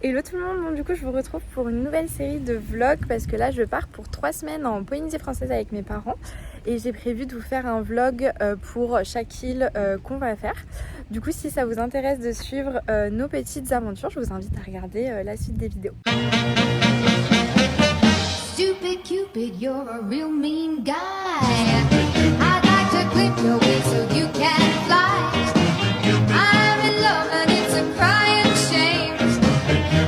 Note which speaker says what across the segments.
Speaker 1: Hello tout le monde, bon, du coup je vous retrouve pour une nouvelle série de vlogs parce que là je pars pour 3 semaines en Polynésie française avec mes parents et j'ai prévu de vous faire un vlog pour chaque île qu'on va faire. Du coup si ça vous intéresse de suivre nos petites aventures, je vous invite à regarder la suite des vidéos.
Speaker 2: Stupid Cupid, you're a real mean guy. I'd like to clip your wings so you can fly. I'm in love and it's a crying shame.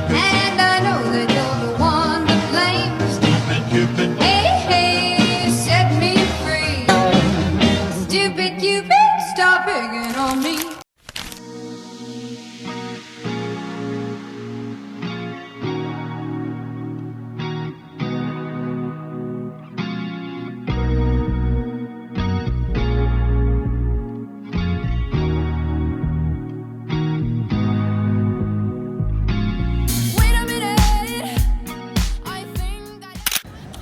Speaker 2: And I know that you're the one to blame. Hey, hey, set me free. Stupid Cupid, stop picking on me.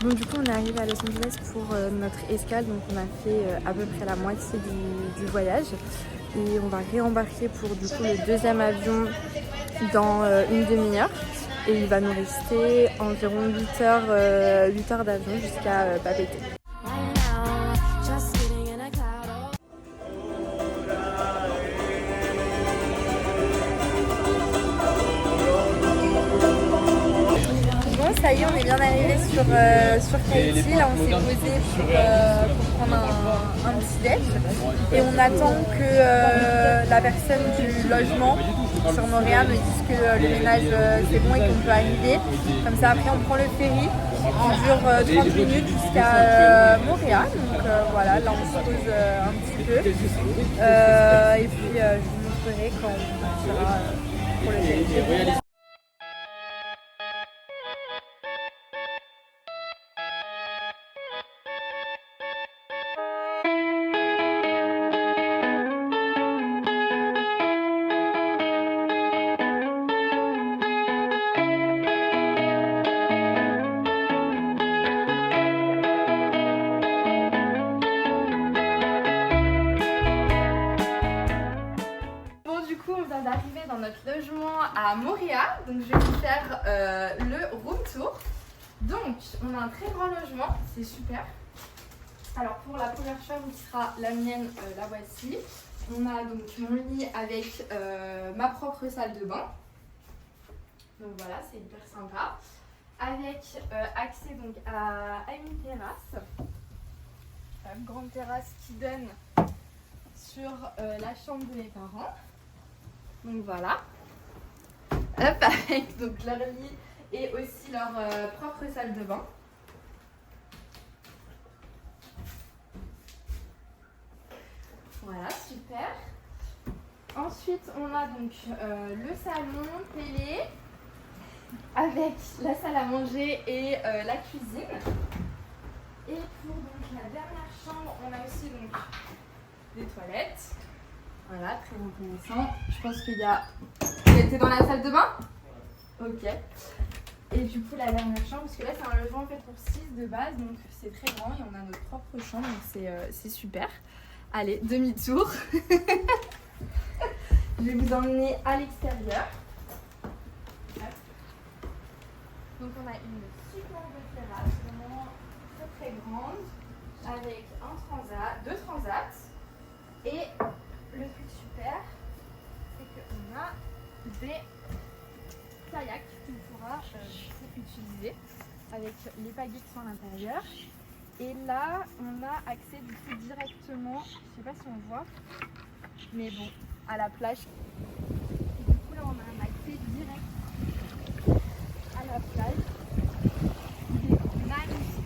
Speaker 1: Bon du coup on est arrivé à Los Angeles pour notre escale, donc on a fait à peu près la moitié du voyage et on va réembarquer pour du coup le deuxième avion dans une demi-heure et il va nous rester environ 8 heures d'avion jusqu'à Papeete. Ça y est, on est bien arrivé sur Tahiti. Là, on s'est posé pour prendre un petit déj. Et on attend que la personne du logement sur Moorea me dise que le ménage c'est bon et qu'on peut arriver. Comme ça, après, on prend le ferry qui dure 30 minutes jusqu'à Moorea. Donc voilà, là, on se pose un petit peu. Et puis, je vous montrerai quand on partira pour le ferry. On vient d'arriver dans notre logement à Moorea, donc je vais vous faire le room tour. Donc on a un très grand logement, c'est super. Alors pour la première chambre qui sera la mienne, la voici. On a donc mon lit avec ma propre salle de bain. Donc voilà, c'est hyper sympa. Avec accès donc à une terrasse. Une grande terrasse qui donne sur la chambre de mes parents. Donc voilà, hop, avec donc leur lit et aussi leur propre salle de bain. Voilà, super. Ensuite, on a donc le salon télé avec la salle à manger et la cuisine. Et pour donc la dernière chambre, on a aussi donc des toilettes. Voilà, très intéressant. Je pense qu'il y a... T'es dans la salle de bain? Ok. Et du coup, la dernière chambre, parce que là, c'est un logement fait pour 6 de base, donc c'est très grand et on a notre propre chambre, donc c'est super. Allez, demi-tour. Je vais vous emmener à l'extérieur. Donc on a une superbe terrasse, vraiment très très grande, avec un transat, 2 transats et... Le truc super, c'est qu'on a des kayaks qu'on pourra utiliser avec les pagaies qui sont à l'intérieur. Et là, on a accès du coup directement, je sais pas si on voit, mais bon, à la plage. Et du coup là, on a un accès direct à la plage. Il est magnifique.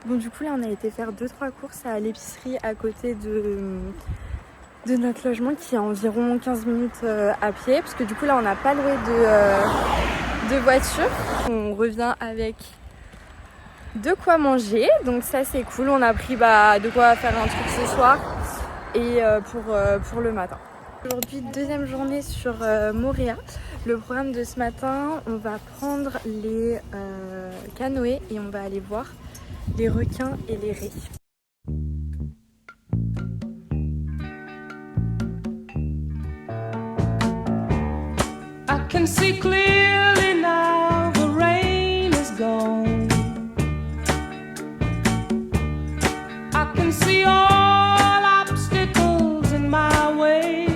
Speaker 1: Bon du coup là on a été faire 2-3 courses à l'épicerie à côté de notre logement qui est à environ 15 minutes à pied parce que du coup là on n'a pas loué de voiture. On revient avec de quoi manger, donc ça c'est cool. On a pris de quoi faire un truc ce soir et pour le matin. Aujourd'hui, deuxième journée sur Moorea. Le programme de ce matin, on va prendre les canoës et on va aller voir les requins et les raies.
Speaker 3: I can see clearly now the rain is gone. I can see all obstacles in my way.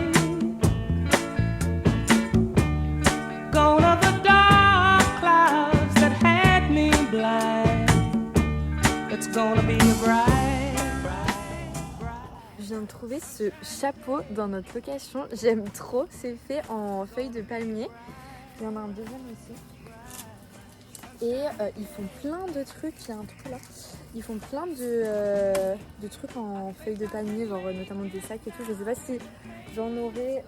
Speaker 3: Gone are the dark clouds that had me blind. It's gonna be a bright, bright, bright.
Speaker 1: Je viens de trouver ce chapeau dans notre location. J'aime trop. C'est fait en feuilles de palmier. Il y en a un deuxième aussi. Et ils font plein de trucs. Il y a un truc là. Ils font plein de trucs en feuilles de palmier, genre notamment des sacs et tout. Je sais pas si j'en aurai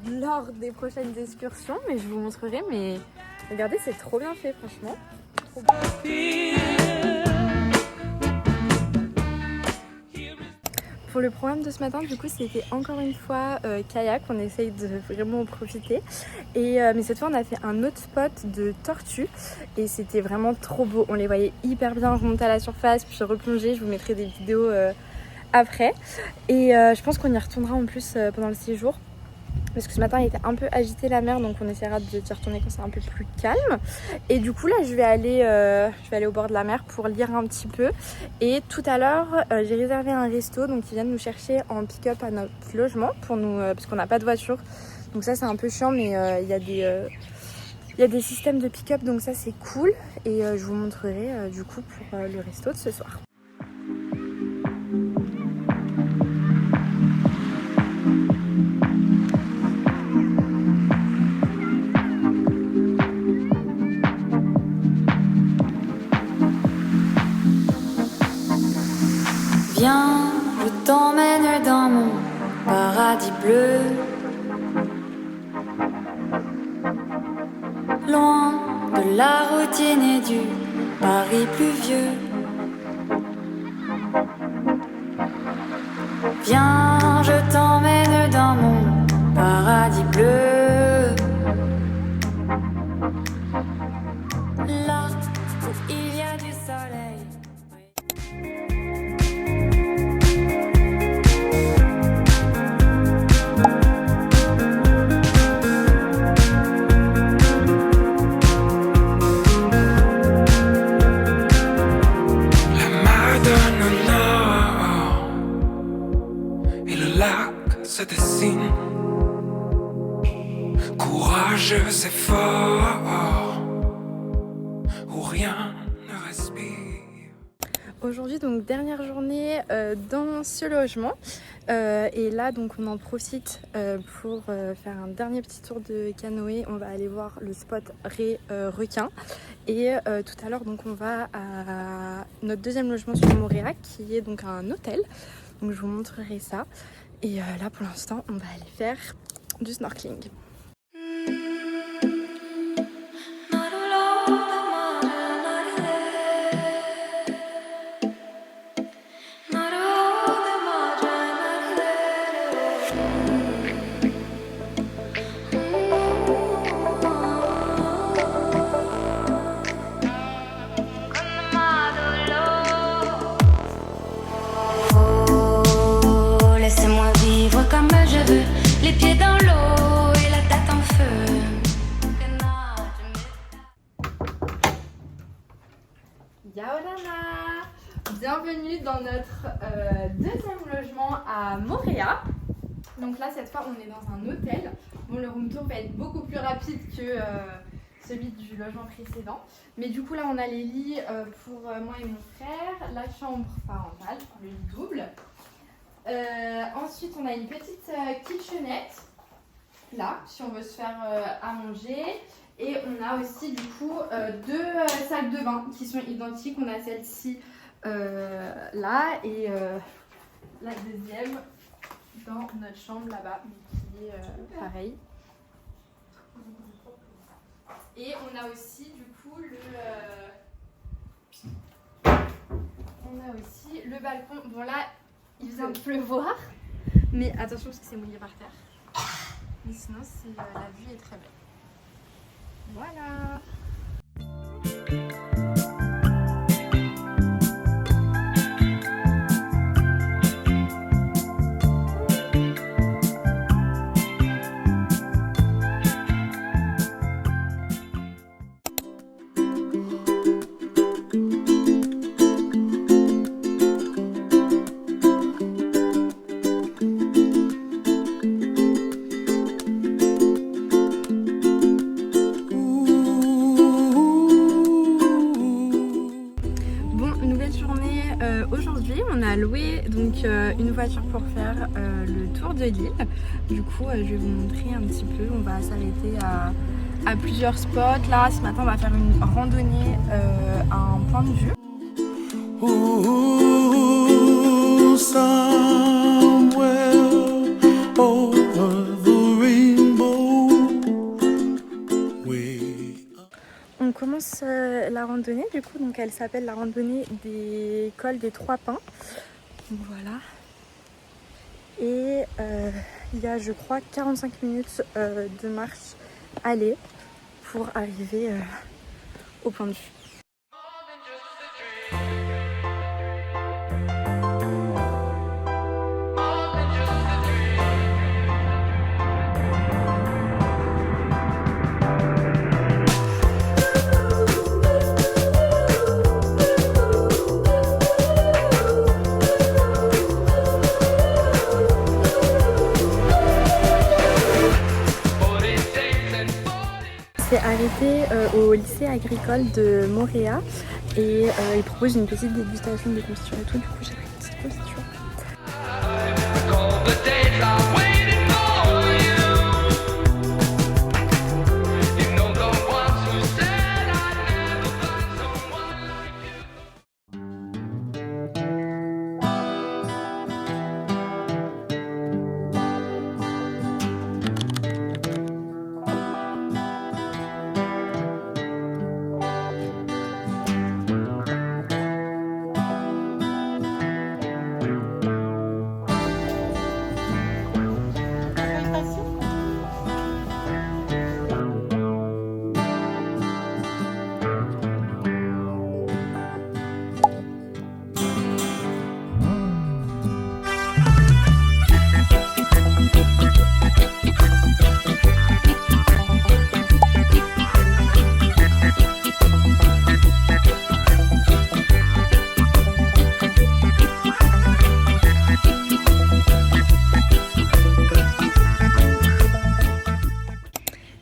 Speaker 1: lors des prochaines excursions, mais je vous montrerai. Mais regardez, c'est trop bien fait, franchement. Trop bien. Pour le programme de ce matin, du coup, c'était encore une fois kayak. On essaye de vraiment en profiter. Mais cette fois, on a fait un autre spot de tortues et c'était vraiment trop beau. On les voyait hyper bien remonter à la surface, puis replonger. Je vous mettrai des vidéos après. Et je pense qu'on y retournera en plus pendant le séjour. Parce que ce matin, il était un peu agité la mer, donc on essaiera d'y retourner quand c'est un peu plus calme. Et du coup, là, je vais aller au bord de la mer pour lire un petit peu. Et tout à l'heure, j'ai réservé un resto, donc ils viennent nous chercher en pick-up à notre logement pour nous, parce qu'on n'a pas de voiture. Donc ça, c'est un peu chiant, mais il y a des systèmes de pick-up, donc ça, c'est cool. Et je vous montrerai du coup pour le resto de ce soir.
Speaker 2: Viens, je t'emmène dans mon paradis bleu. Loin de la routine et du Paris pluvieux. Viens, je t'emmène dans mon paradis bleu. Là où il y a du soleil.
Speaker 3: Se dessine, courageux et fort, où rien ne respire.
Speaker 1: Aujourd'hui, donc dernière journée dans ce logement. Et là, donc on en profite pour faire un dernier petit tour de canoë. On va aller voir le spot requin. Et tout à l'heure, donc on va à notre deuxième logement sur Moorea, qui est donc un hôtel. Donc je vous montrerai ça. Et là pour l'instant on va aller faire du snorkeling.
Speaker 2: Les pieds dans l'eau et la tête en feu.
Speaker 1: Yaolana! Bienvenue dans notre deuxième logement à Moorea. Donc là, cette fois, on est dans un hôtel. Bon, le room tour va être beaucoup plus rapide que celui du logement précédent. Mais du coup, là, on a les lits pour moi et mon frère, la chambre parentale, le lit double. Ensuite, on a une petite kitchenette, là, si on veut se faire à manger. Et on a aussi, du coup, deux salles de bain qui sont identiques. On a celle-ci là et la deuxième dans notre chambre là-bas, qui est pareil. Et on a aussi, du coup, balcon. Bon là, il vient de pleuvoir, mais attention parce que c'est mouillé par terre. Mais sinon, la vue est très belle. Voilà. Aujourd'hui, on a loué donc une voiture pour faire le tour de l'île. Du coup, je vais vous montrer un petit peu. On va s'arrêter à plusieurs spots. Là, ce matin, on va faire une randonnée à un point de vue. On commence la randonnée, du coup, donc elle s'appelle la randonnée des cols des Trois Pins. Donc voilà. Et il y a, je crois, 45 minutes de marche aller pour arriver au point de vue. C'est arrêté au lycée agricole de Moréa et il propose une petite dégustation de confiture et tout, du coup j'ai pris une petite confiture.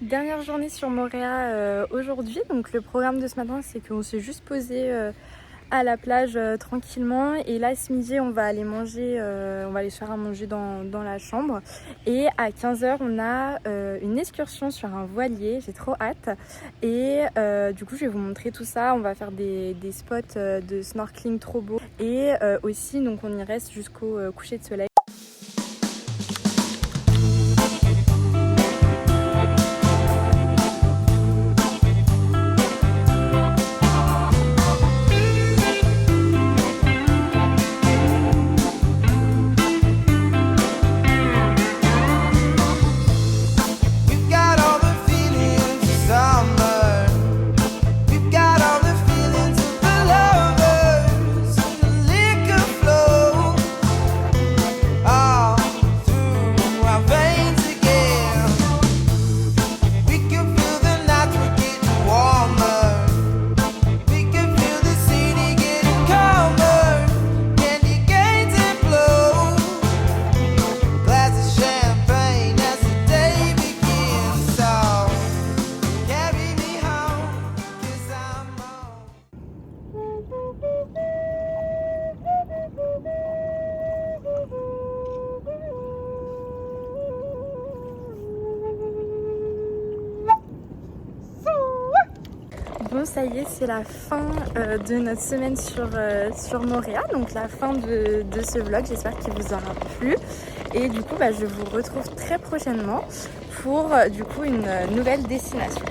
Speaker 1: Dernière journée sur Moréa aujourd'hui, donc le programme de ce matin c'est qu'on s'est juste posé à la plage tranquillement et là ce midi on va aller manger, on va aller se faire à manger dans la chambre et à 15h on a une excursion sur un voilier, j'ai trop hâte et du coup je vais vous montrer tout ça, on va faire des spots de snorkeling trop beaux et aussi donc on y reste jusqu'au coucher de soleil. Bon ça y est, c'est la fin de notre semaine sur Moréa, donc la fin de ce vlog, j'espère qu'il vous aura plu et du coup je vous retrouve très prochainement pour du coup une nouvelle destination.